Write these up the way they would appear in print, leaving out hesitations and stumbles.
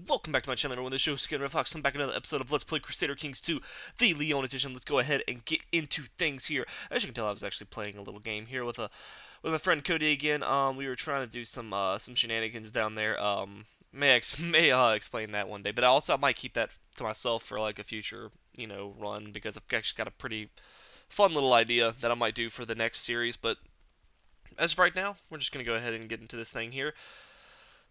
welcome back to my channel everyone. This show is Skin Red Fox. I'm back with another episode of Let's Play Crusader Kings 2, the Leon edition. Let's go ahead and get into things here. As you can tell, I was actually playing a little game here with a friend Cody again. We were trying to do some shenanigans down there. May explain that one day, but I might keep that to myself for like a future, run, because I've actually got a pretty fun little idea that I might do for the next series. But as of right now, we're just gonna go ahead and get into this thing here.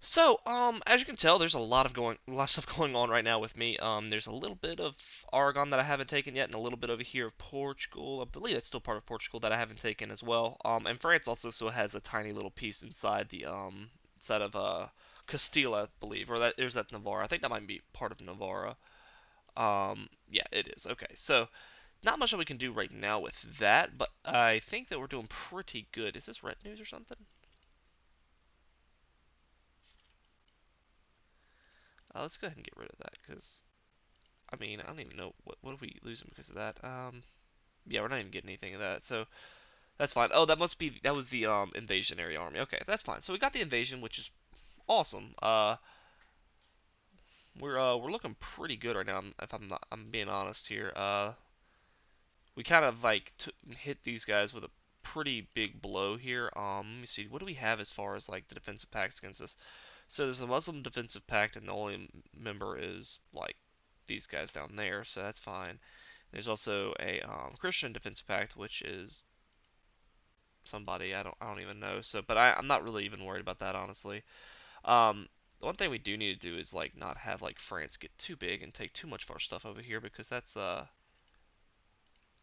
So, as you can tell, there's a lot of stuff going on right now with me. There's a little bit of Aragon that I haven't taken yet, and a little bit over here of Portugal. I believe that's still part of Portugal that I haven't taken as well. And France also still has a tiny little piece inside the inside of Castile, I believe, or that there's that Navarra. I think that might be part of Navarra. Yeah, it is. Okay, so not much that we can do right now with that, but I think that we're doing pretty good. Is this red news or something? Let's go ahead and get rid of that, because I mean, I don't even know what are we losing because of that. Yeah, we're not even getting anything of that, so that's fine. Oh, that was the invasionary army. Okay, that's fine. So we got the invasion, which is awesome. We're looking pretty good right now. If I'm being honest here. We kind of like hit these guys with a pretty big blow here. Let me see. What do we have as far as like the defensive pacts against us? So there's a Muslim defensive pact, and the only member is like these guys down there, so that's fine. There's also a Christian defensive pact, which is somebody I don't even know. So, but I'm not really even worried about that, honestly. The one thing we do need to do is like not have like France get too big and take too much of our stuff over here, because that's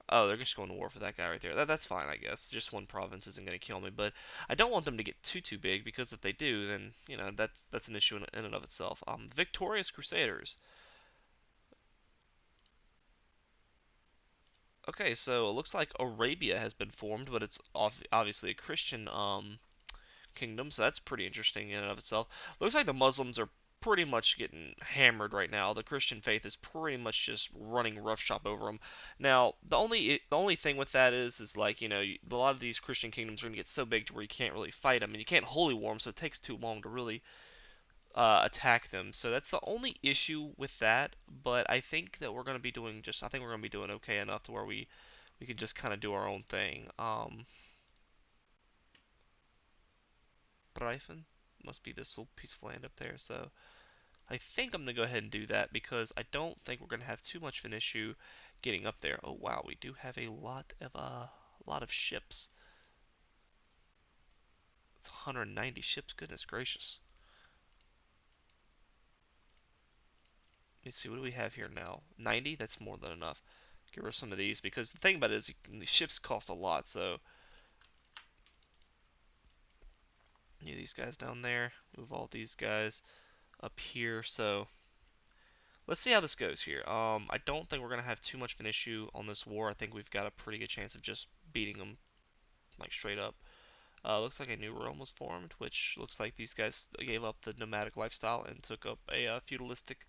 oh, they're just going to war for that guy right there. That's fine, I guess. Just one province isn't going to kill me, but I don't want them to get too big, because if they do, then that's an issue in and of itself. Victorious Crusaders. Okay, so it looks like Arabia has been formed, but it's obviously a Christian kingdom, so that's pretty interesting in and of itself. Looks like the Muslims are pretty much getting hammered right now. The Christian faith is pretty much just running roughshod over them. Now, the only thing with that is like a lot of these Christian kingdoms are gonna get so big to where you can't really fight them, and you can't holy war them, so it takes too long to really attack them. So that's the only issue with that. But I think that we're gonna be doing just I think we're gonna be doing okay enough to where we can just kind of do our own thing. Breifen must be this little piece of land up there. So I think I'm gonna go ahead and do that, because I don't think we're gonna have too much of an issue getting up there. Oh wow, we do have a lot of ships. It's 190 ships. Goodness gracious. Let's see, what do we have here now? 90? That's more than enough. Get rid of some of these, because the thing about it is the ships cost a lot. So these guys down there. Move all these guys up here. So let's see how this goes here. I don't think we're gonna have too much of an issue on this war. I think we've got a pretty good chance of just beating them like straight up. Looks like a new realm was formed, which looks like these guys gave up the nomadic lifestyle and took up a feudalistic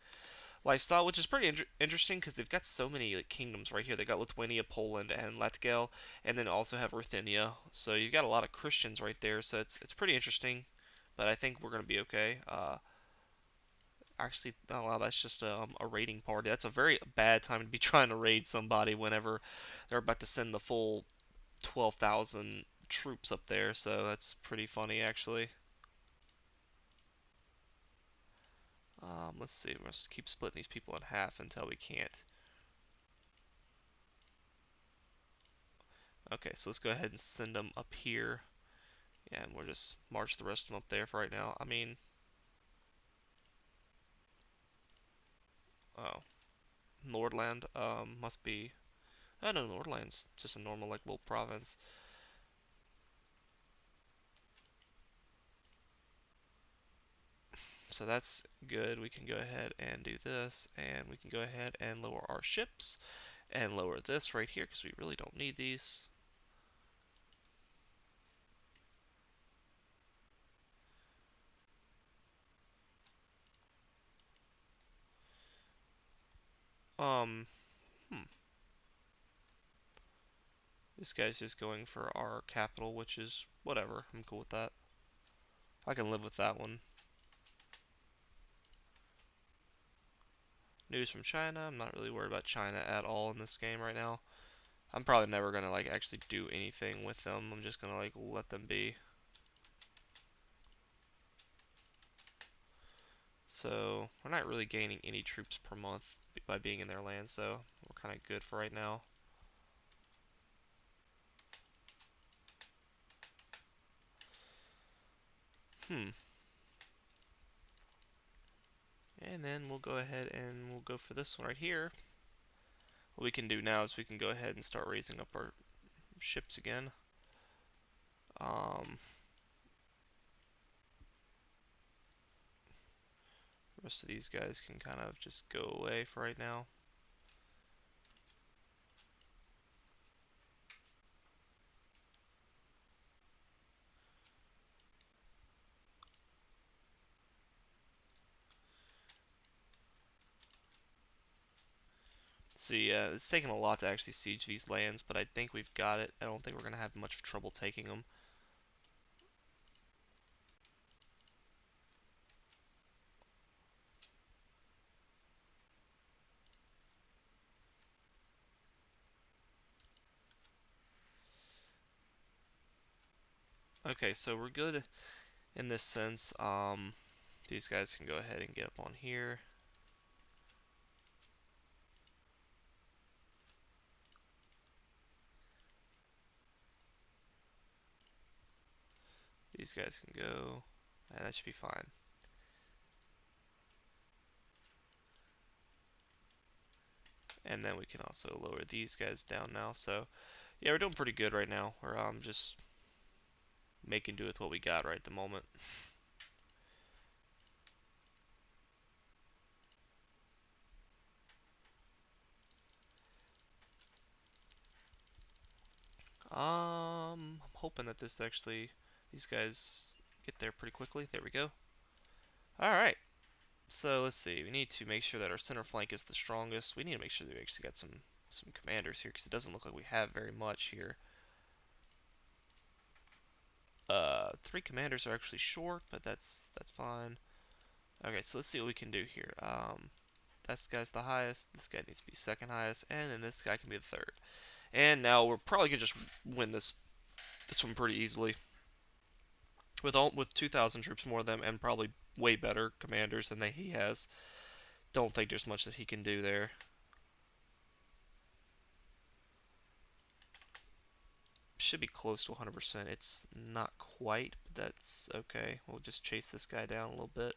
lifestyle, which is pretty interesting, because they've got so many like, kingdoms right here. They got Lithuania, Poland, and Latgale, and then also have Ruthenia. So you've got a lot of Christians right there. So it's pretty interesting, but I think we're gonna be okay. Actually, oh wow, that's just a raiding party. That's a very bad time to be trying to raid somebody whenever they're about to send the full 12,000 troops up there. So that's pretty funny, actually. Let's see. We'll just keep splitting these people in half until we can't. Okay, so let's go ahead and send them up here. Yeah, and we'll just march the rest of them up there for right now. I mean, oh, Nordland, must be. I know Nordland's just a normal like little province. So that's good. We can go ahead and do this, and we can go ahead and lower our ships and lower this right here, because we really don't need these. Um, hmm. This guy's just going for our capital, which is whatever. I'm cool with that. I can live with that one. News from China. I'm not really worried about China at all in this game right now. I'm probably never gonna like actually do anything with them. I'm just gonna like let them be. So we're not really gaining any troops per month by being in their land, so we're kind of good for right now. Hmm. And then we'll go ahead and we'll go for this one right here. What we can do now is we can go ahead and start raising up our ships again. Um, the rest of these guys can kind of just go away for right now. See, it's taken a lot to actually siege these lands, but I think we've got it. I don't think we're going to have much trouble taking them. Okay, so we're good in this sense. These guys can go ahead and get up on here. These guys can go, and that should be fine. And then we can also lower these guys down now. So, yeah, we're doing pretty good right now. We're just making do with what we got right at the moment. I'm hoping that this actually, these guys get there pretty quickly. There we go. Alright, so let's see. We need to make sure that our center flank is the strongest. We need to make sure that we actually got some commanders here, because it doesn't look like we have very much here. 3 commanders are actually short, but that's fine. Okay, so let's see what we can do here. This guy's the highest, this guy needs to be second highest, and then this guy can be the third. And now we're probably gonna just win this one pretty easily. With 2,000 troops more than them and probably way better commanders than he has. Don't think there's much that he can do there. Should be close to 100%. It's not quite, but that's okay. We'll just chase this guy down a little bit.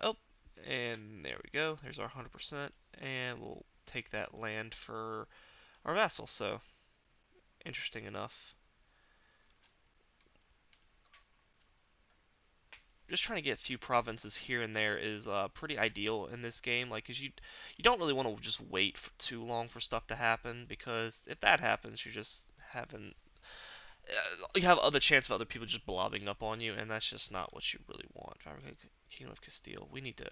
Oh, and there we go. There's our 100%, and we'll take that land for our vassal. So, interesting enough. Just trying to get a few provinces here and there is pretty ideal in this game. Like, cause you don't really want to just wait for too long for stuff to happen, because if that happens, you're just having you have other chance of other people just blobbing up on you, and that's just not what you really want. Kingdom of Castile, we need to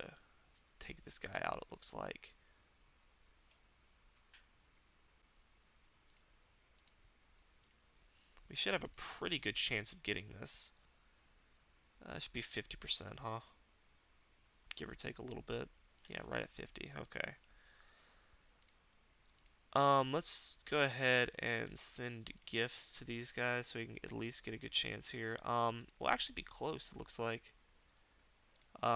take this guy out. It looks like we should have a pretty good chance of getting this. It should be 50%, huh? Give or take a little bit. Yeah, right at 50. Okay. Let's go ahead and send gifts to these guys so we can at least get a good chance here. We'll actually be close, it looks like.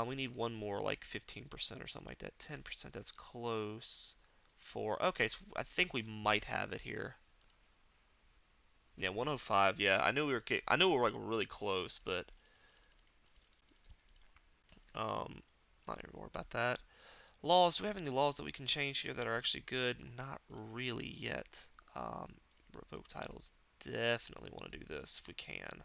We need one more, like 15% or something like that. 10%, that's close. Okay, so I think we might have it here. Yeah, 105. Yeah, I knew we were like really close, but um, not even more about that. Laws. Do we have any laws that we can change here that are actually good? Not really yet. Revoke titles. Definitely want to do this if we can.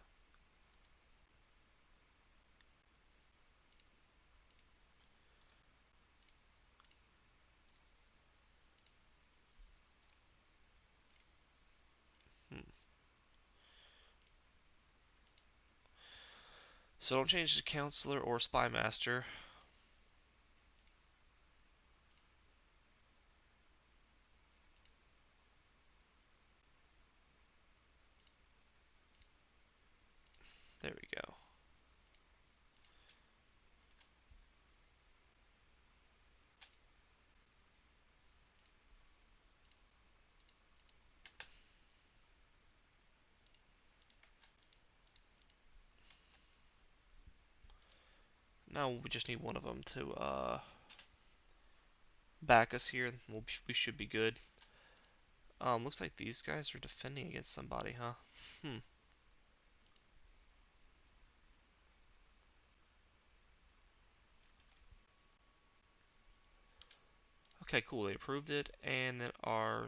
Hmm. So don't change to counselor or spy master. There we go. Now we just need one of them to back us here, and we should be good. Looks like these guys are defending against somebody, huh? Hmm. Okay, cool. They approved it, and then a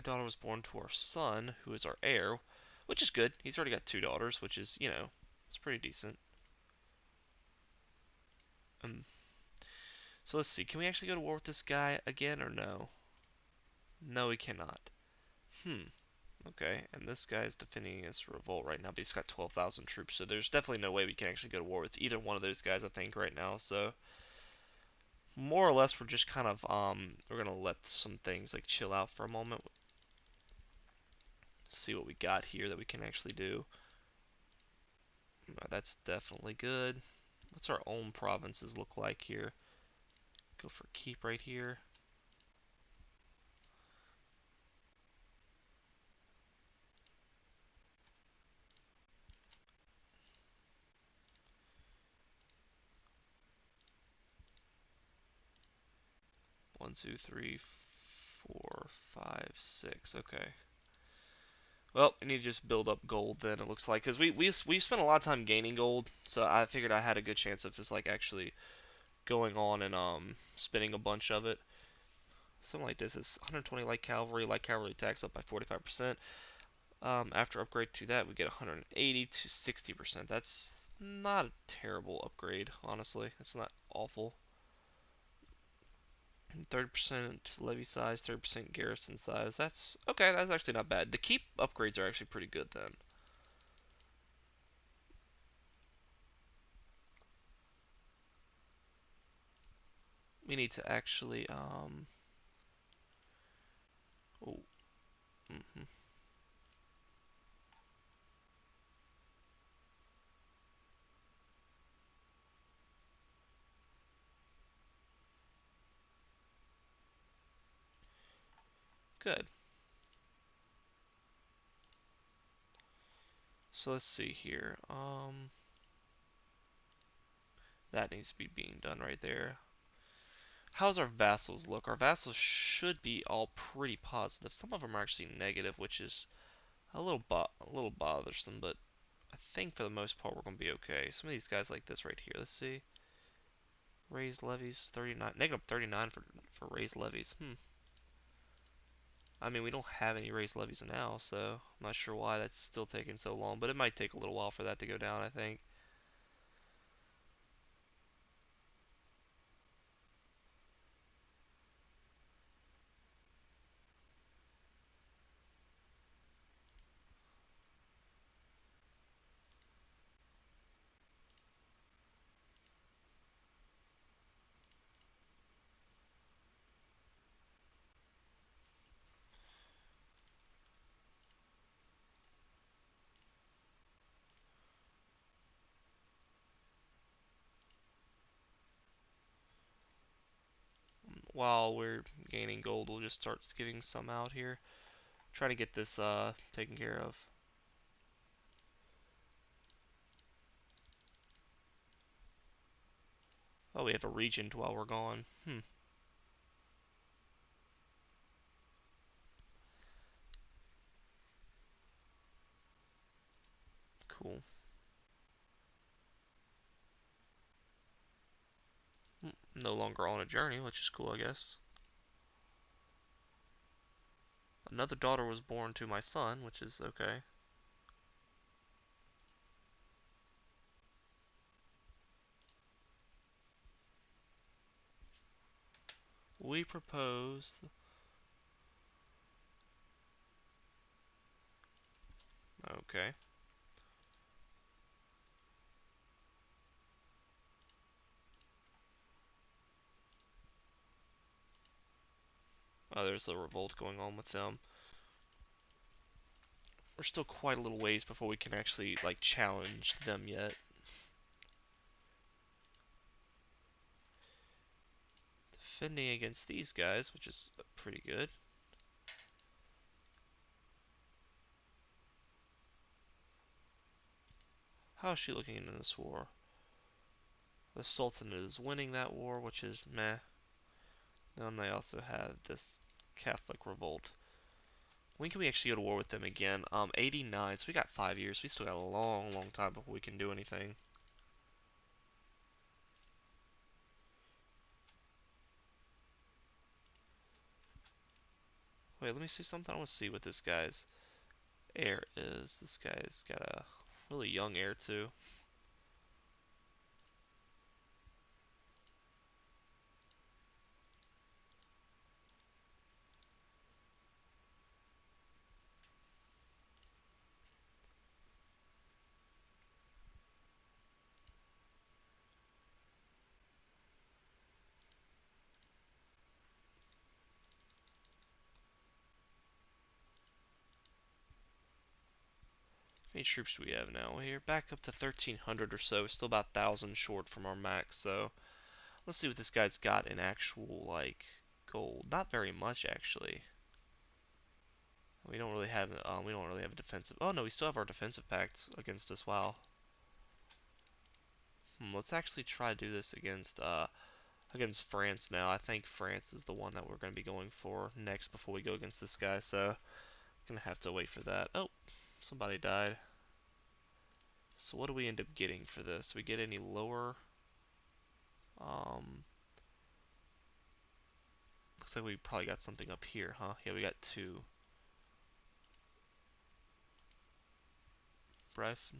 daughter was born to our son, who is our heir, which is good. He's already got two daughters, which is, it's pretty decent. Um, so let's see. Can we actually go to war with this guy again or no? No, we cannot. Hmm. Okay, and this guy is defending against a revolt right now, but he's got 12,000 troops, so there's definitely no way we can actually go to war with either one of those guys, I think, right now. So more or less, we're just kind of we're gonna let some things like chill out for a moment, see what we got here that we can actually do. That's definitely good. What's our own provinces look like here? Go for keep right here. One, two, three, four, five, six. Okay. Well, I need to just build up gold then. It looks like because we spent a lot of time gaining gold, so I figured I had a good chance of just like actually going on and spending a bunch of it. Something like this is 120 light cavalry attacks up by 45%. After upgrade to that, we get 180 to 60%. That's not a terrible upgrade, honestly. It's not awful. 30% levy size, 30% garrison size. That's okay. That's actually not bad. The keep upgrades are actually pretty good then. We need to actually oh, hmm good. So let's see here. That needs to be being done right there. How's our vassals look? Our vassals should be all pretty positive. Some of them are actually negative, which is a little bothersome, but I think for the most part we're gonna be okay. Some of these guys like this right here. Let's see. Raised levies 39, negative 39 for raised levies. I mean, we don't have any raised levies now, so I'm not sure why that's still taking so long, but it might take a little while for that to go down, I think. While we're gaining gold, we'll just start getting some out here. Try to get this taken care of. Oh, we have a regent while we're gone. Cool. No longer on a journey, which is cool, I guess. Another daughter was born to my son, which is okay. We propose. Okay. Oh, there's a revolt going on with them. We're still quite a little ways before we can actually, like, challenge them yet. Defending against these guys, which is pretty good. How is she looking in this war? The Sultan is winning that war, which is meh. Then they also have this Catholic revolt. When can we actually go to war with them again? 89, so we got 5 years. We still got a long, long time before we can do anything. Wait, let me see something. I want to see what this guy's heir is. This guy's got a really young heir, too. How many troops do we have now? We're back up to 1,300 or so. We're still about 1,000 short from our max, so let's see what this guy's got in actual, like, gold. Not very much, actually. We don't really have a defensive. Oh no, we still have our defensive pact against us. Wow. Let's actually try to do this against France now. I think France is the one that we're going to be going for next before we go against this guy. So gonna have to wait for that. Oh, somebody died. So what do we end up getting for this? Do we get any lower? Um, looks like we probably got something up here, huh? Yeah, we got two. Bref.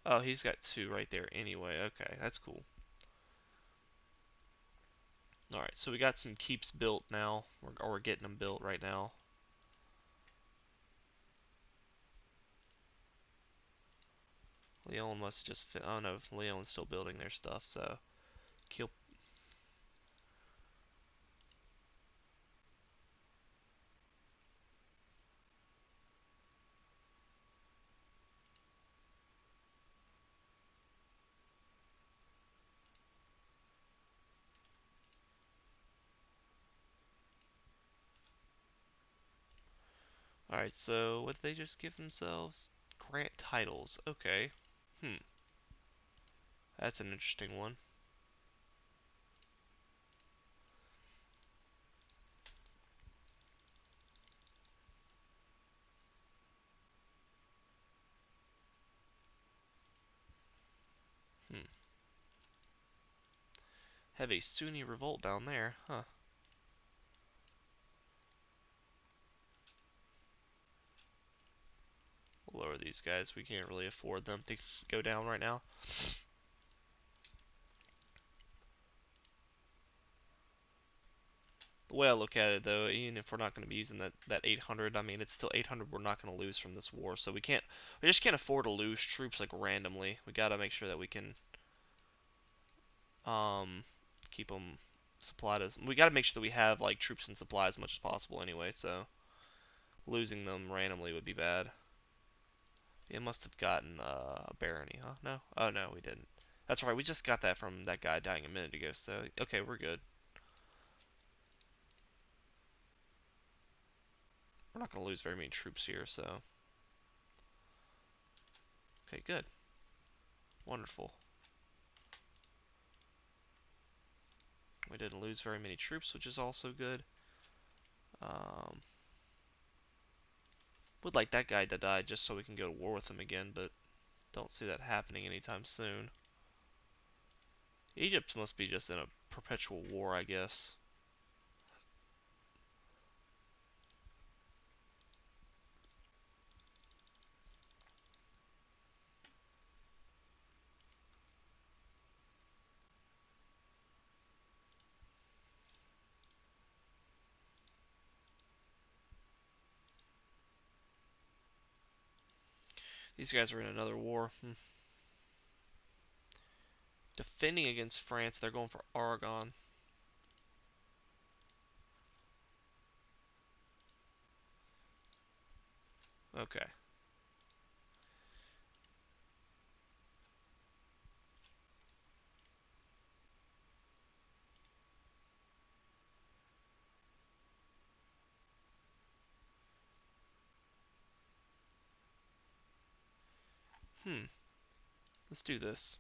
Oh, he's got two right there anyway. Okay, that's cool. Alright, so we got some keeps built now. Or we're getting them built right now. Leon must just oh no, Leon's still building their stuff, so kill. Alright, so what did they just give themselves? Grant titles. Okay. Hmm. That's an interesting one. Hmm. Have a Sunni revolt down there, huh? We'll lower these guys. We can't really afford them to go down right now. The way I look at it, though, even if we're not going to be using that 800, I mean, it's still 800 we're not going to lose from this war, so we just can't afford to lose troops like randomly. We got to make sure that we can um keep them supplied as we got to make sure that we have like troops and supply as much as possible anyway, so losing them randomly would be bad. It must have gotten a barony, huh? No? Oh no, we didn't. That's right, we just got that from that guy dying a minute ago, so okay, we're good. We're not going to lose very many troops here, so okay, good. Wonderful. We didn't lose very many troops, which is also good. Um, would like that guy to die just so we can go to war with him again, but don't see that happening anytime soon. Egypt must be just in a perpetual war, I guess. These guys are in another war. Defending against France, they're going for Aragon. Okay. Hmm. Let's do this.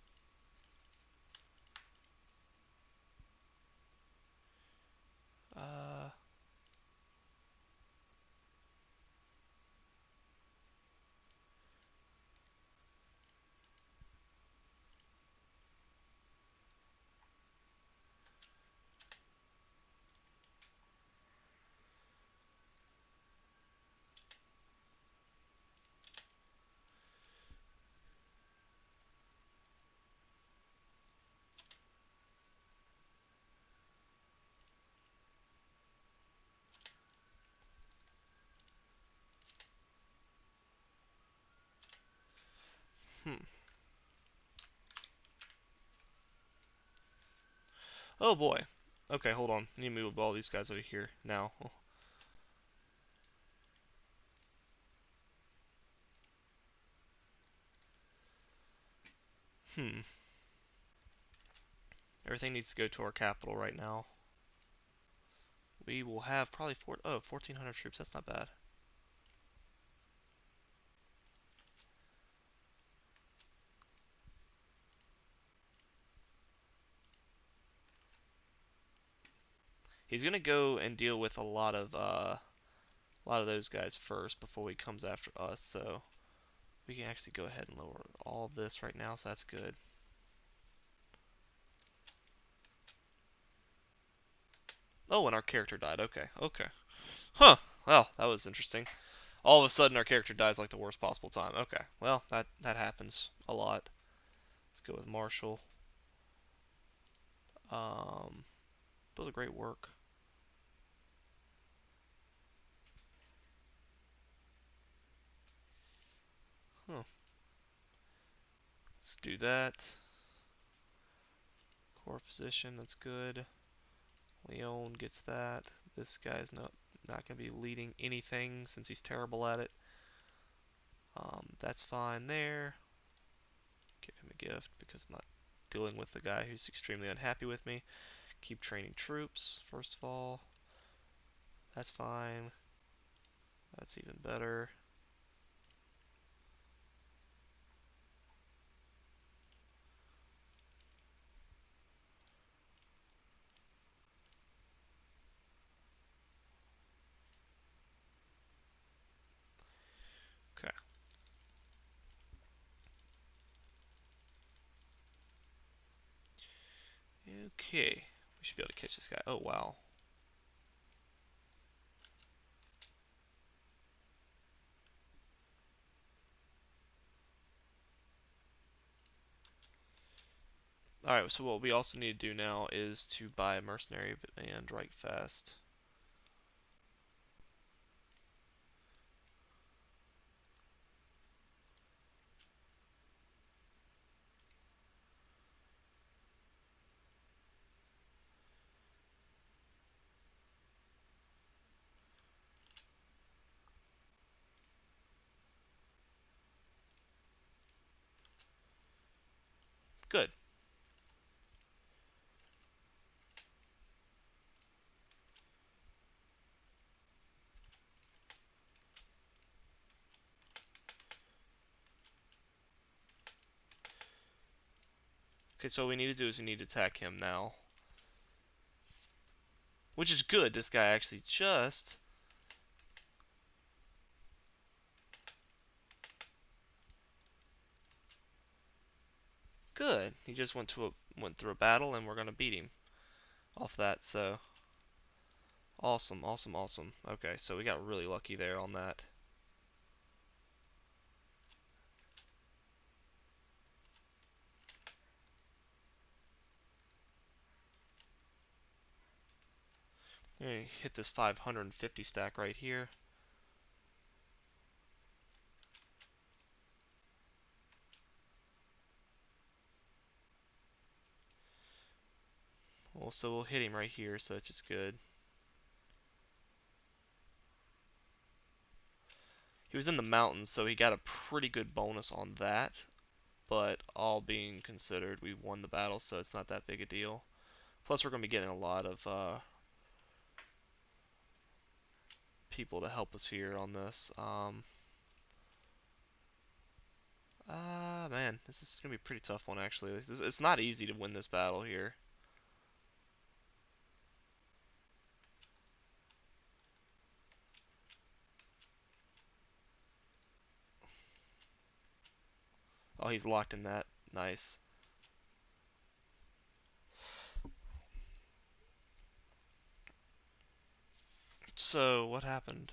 Uh. Hmm. Oh boy. Okay, hold on. I need to move all these guys over here now. Hmm. Everything needs to go to our capital right now. We will have probably 1,400 troops. That's not bad. He's gonna go and deal with a lot of those guys first before he comes after us. So we can actually go ahead and lower all of this right now. So that's good. Oh, and our character died. Okay, okay. Huh. Well, that was interesting. All of a sudden, our character dies like the worst possible time. Okay. Well, that happens a lot. Let's go with Marshall. Um, Build a great work. Huh. Let's do that. Core position. That's good. Leon gets that. This guy's not gonna be leading anything since he's terrible at it. That's fine there. Give him a gift because I'm not dealing with the guy who's extremely unhappy with me. Keep training troops, first of all. That's fine. That's even better. Okay. Okay. We should be able to catch this guy. Oh, wow. Alright, so what we also need to do now is to buy a mercenary and right fast. Good. Okay, so what we need to do is we need to attack him now. Which is good. This guy actually just... Good. He just went through a battle and we're gonna beat him off that, so... Awesome, awesome, awesome. Okay, so we got really lucky there on that. Hit this 550 stack right here. Well, so we'll hit him right here, so it's just good. He was in the mountains, so he got a pretty good bonus on that. But all being considered, we won the battle, so it's not that big a deal. Plus, we're going to be getting a lot of people to help us here on this. man, this is gonna be a pretty tough one actually. It's not easy to win this battle here. Oh, he's locked in that. Nice. So, what happened?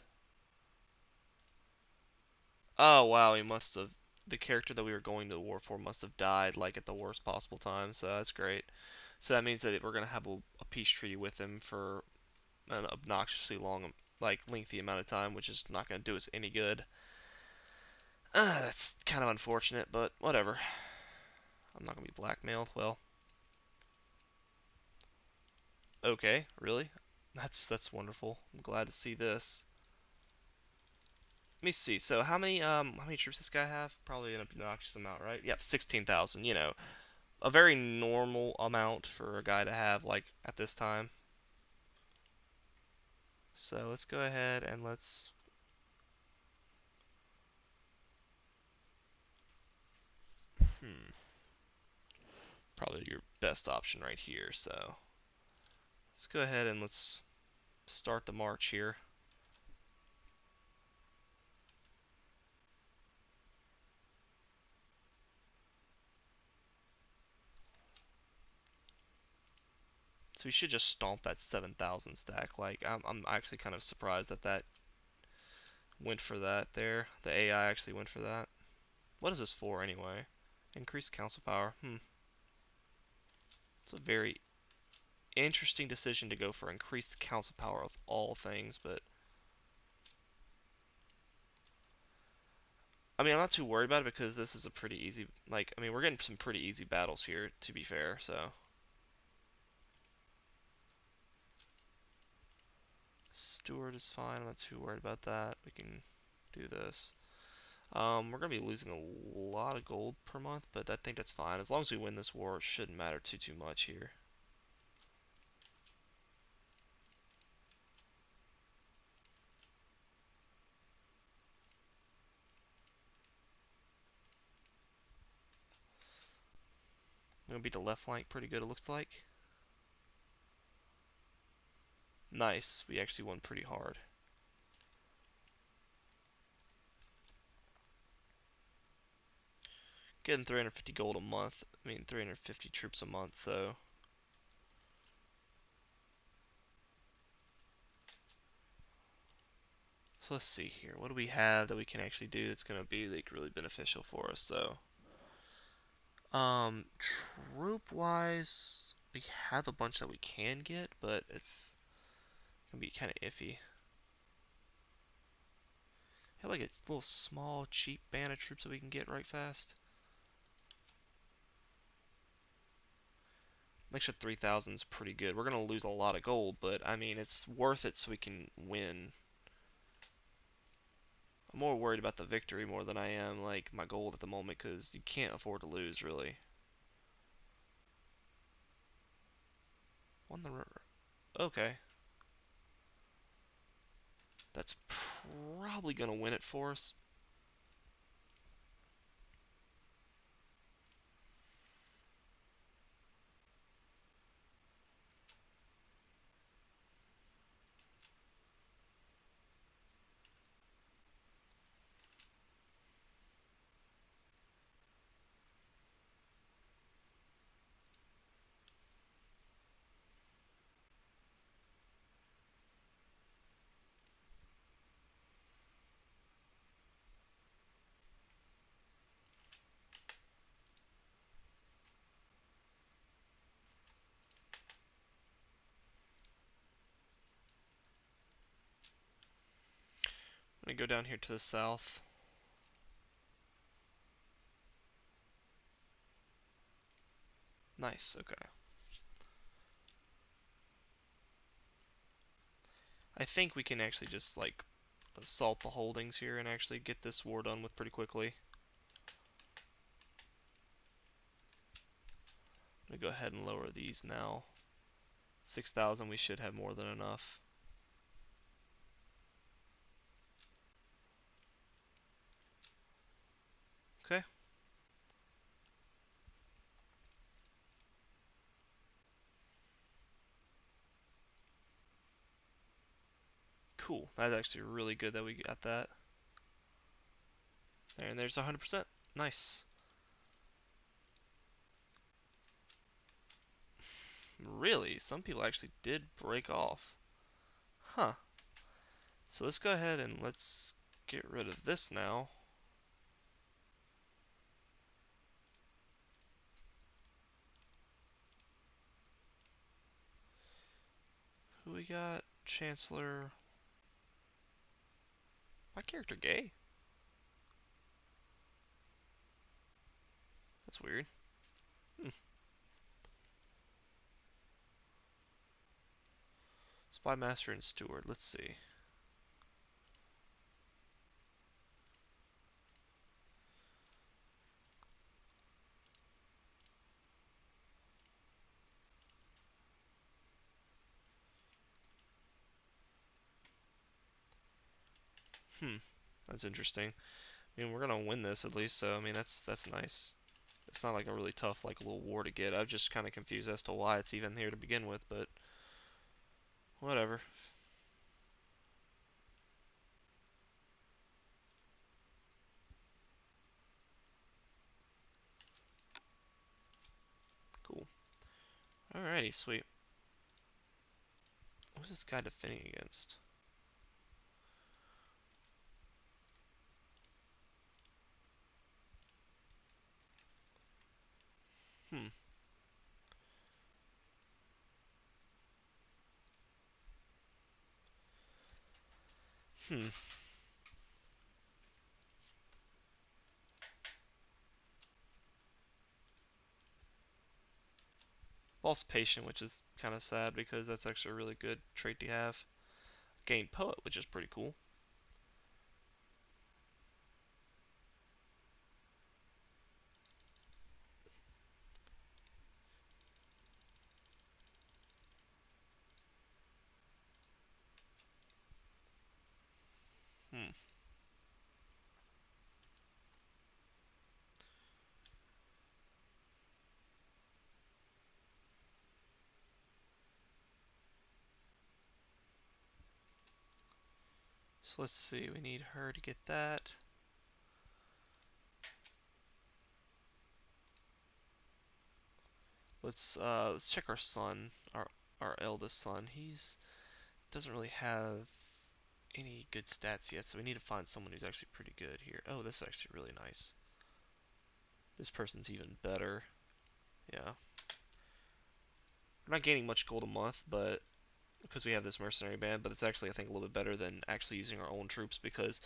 Oh, wow, he must have. The character that we were going to war for must have died, like, at the worst possible time, so that's great. So that means that we're gonna have a peace treaty with him for an obnoxiously long, like, lengthy amount of time, which is not gonna do us any good. That's kind of unfortunate, but whatever. I'm not gonna be blackmailed. Well, okay, really? That's wonderful. I'm glad to see this. Let me see. So how many troops this guy have? Probably an obnoxious amount, right? Yep, 16,000. You know, a very normal amount for a guy to have like at this time. So let's go ahead and let's hmm, probably your best option right here. So let's go ahead and let's start the march here. So we should just stomp that 7,000 stack. Like I'm actually kind of surprised that that went for that there. The AI actually went for that. What is this for anyway? Increased council power. It's a very interesting decision to go for increased council power of all things, but I mean, I'm not too worried about it because this is a pretty easy, like, I mean, we're getting some pretty easy battles here, to be fair, so. Steward is fine, I'm not too worried about that. We can do this. We're gonna be losing a lot of gold per month, but I think that's fine. As long as we win this war, it shouldn't matter too much here. We're gonna beat the left flank pretty good, it looks like. Nice, we actually won pretty hard. Getting 350 gold a month, I mean 350 troops a month, so so let's see here. What do we have that we can actually do that's gonna be like really beneficial for us? So, troop wise, we have a bunch that we can get, but it's gonna be kind of iffy. Have like a little small, cheap band of troops that we can get right fast. An extra 3,000 is pretty good. We're gonna lose a lot of gold, but I mean it's worth it so we can win. I'm more worried about the victory more than I am like my gold at the moment because you can't afford to lose really. Won the river. Okay, that's probably gonna win it for us. I'm gonna go down here to the south. Nice, okay. I think we can actually just like assault the holdings here and actually get this war done with pretty quickly. I'm gonna go ahead and lower these now. 6,000, we should have more than enough. Okay. Cool. That's actually really good that we got that. There, and there's 100%. Nice. Really? Some people actually did break off. Huh. So let's go ahead and let's get rid of this now. Who we got? Chancellor. My character gay? That's weird. Hmm. Spy Master and Steward. Let's see. Hmm. That's interesting. I mean, we're gonna win this at least, so I mean that's nice. It's not like a really tough like little war to get. I'm just kind of confused as to why it's even here to begin with, but whatever. Cool. Alrighty, sweet. What's this guy defending against? Hmm. Hmm. False patient, which is kind of sad because that's actually a really good trait to have. Gain poet, which is pretty cool. Hmm. So let's see. We need her to get that. Let's check our son, our eldest son. He's doesn't really have any good stats yet, so we need to find someone who's actually pretty good here. Oh, this is actually really nice. This person's even better. Yeah. We're not gaining much gold a month, but because we have this mercenary band, but it's actually I think a little bit better than actually using our own troops because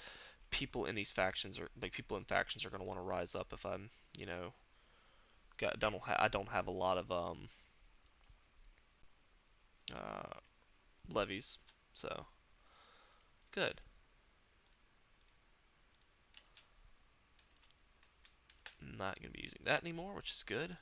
people in these factions are like people in factions are going to want to rise up if I'm, you know, I don't have a lot of uh, levies, so good. I'm not going to be using that anymore, which is good.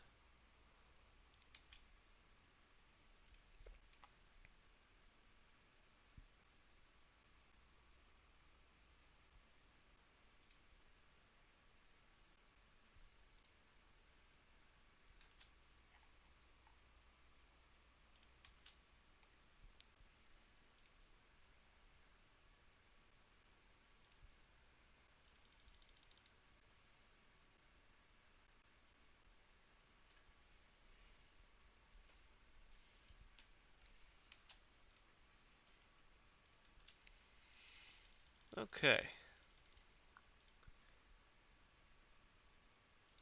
Okay,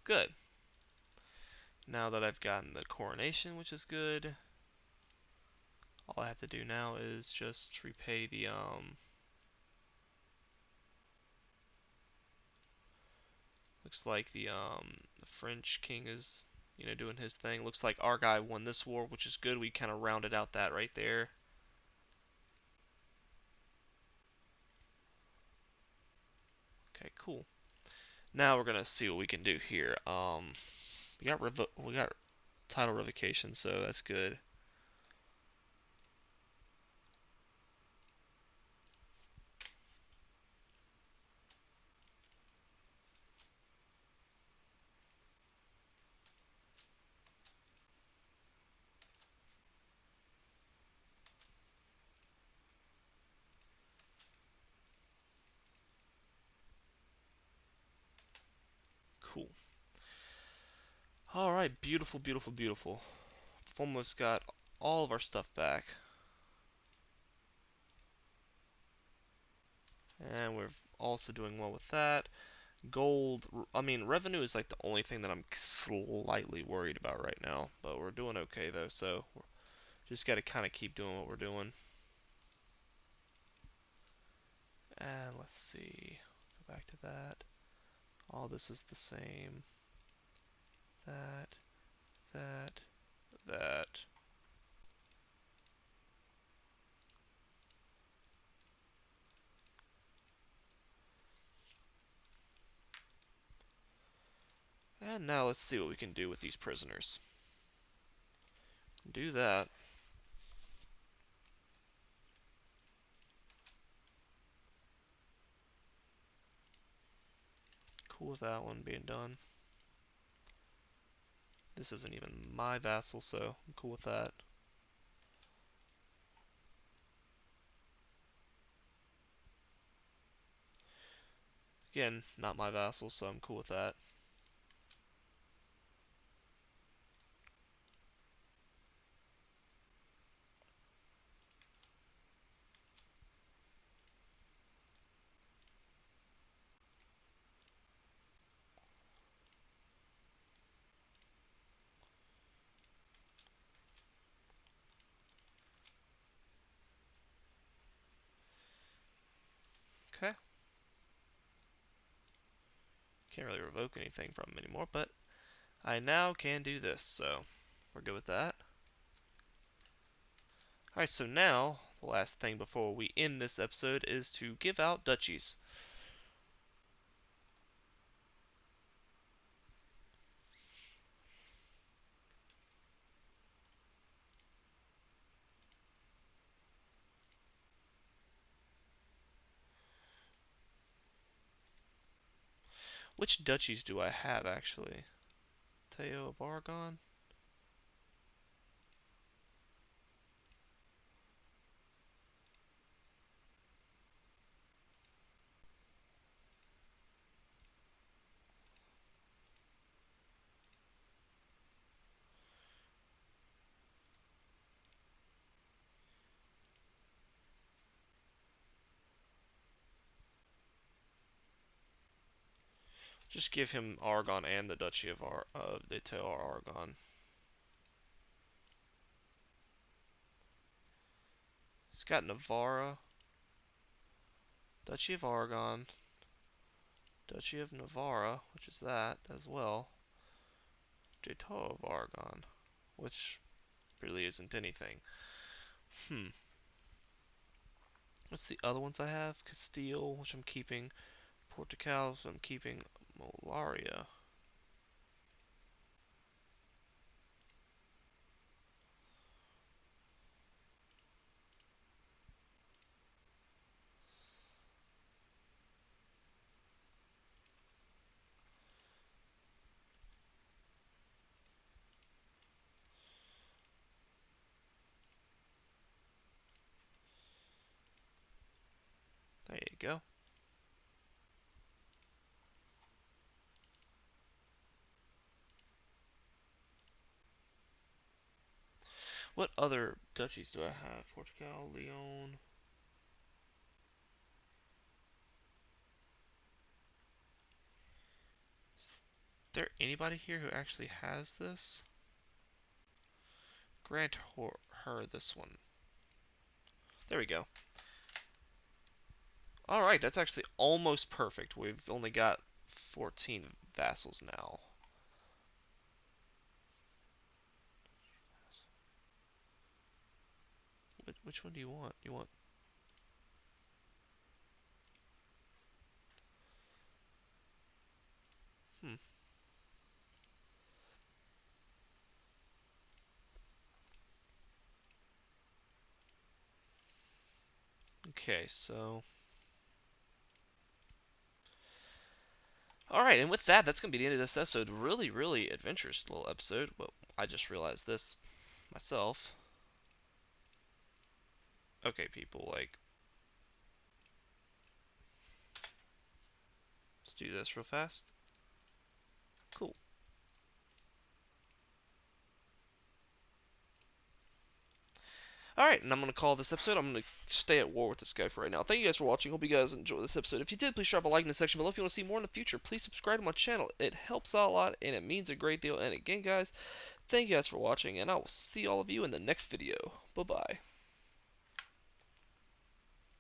good. Now that I've gotten the coronation, which is good, all I have to do now is just repay the. Looks like the French king is, you know, doing his thing. Looks like our guy won this war, which is good. We kind of rounded out that right there. Okay, cool. Now we're gonna see what we can do here. We got title revocation, so that's good. Cool. Alright, beautiful, beautiful, beautiful. We've almost got all of our stuff back. And we're also doing well with that. Gold, I mean, revenue is like the only thing that I'm slightly worried about right now. But we're doing okay though, so we're just gotta kind of keep doing what we're doing. And let's see. Go back to that. All this is the same. That, that, that. And now let's see what we can do with these prisoners. Do that. Cool with that one being done. This isn't even my vassal, so I'm cool with that. Again, not my vassal, so I'm cool with that. Okay. Can't really revoke anything from him anymore, but I now can do this, so we're good with that. Alright, so now, the last thing before we end this episode is to give out duchies. Which duchies do I have, actually? Teo of Aragon? Just give him Aragon and the Duchy of the Teo of Aragon. He's got Navarra, Duchy of Aragon, Duchy of Navarra, which is that as well. Teo of Aragon, which really isn't anything. Hmm. What's the other ones I have? Castile, which I'm keeping. Portugal, which I'm keeping. Molaria. There you go. What other duchies do I have? Portugal, Leon. Is there anybody here who actually has this? Grant her this one. There we go. Alright, that's actually almost perfect. We've only got 14 vassals now. Which one do you want? You want... Hmm. Okay, so... Alright, and with that, that's going to be the end of this episode. Really, really adventurous little episode. Well, I just realized this myself. Okay, people, like... Let's do this real fast. Cool. Alright, and I'm going to call this episode. I'm going to stay at war with this guy for right now. Thank you guys for watching. Hope you guys enjoy this episode. If you did, please drop a like in the section below. If you want to see more in the future, please subscribe to my channel. It helps out a lot, and it means a great deal. And again, guys, thank you guys for watching, and I will see all of you in the next video. Bye-bye.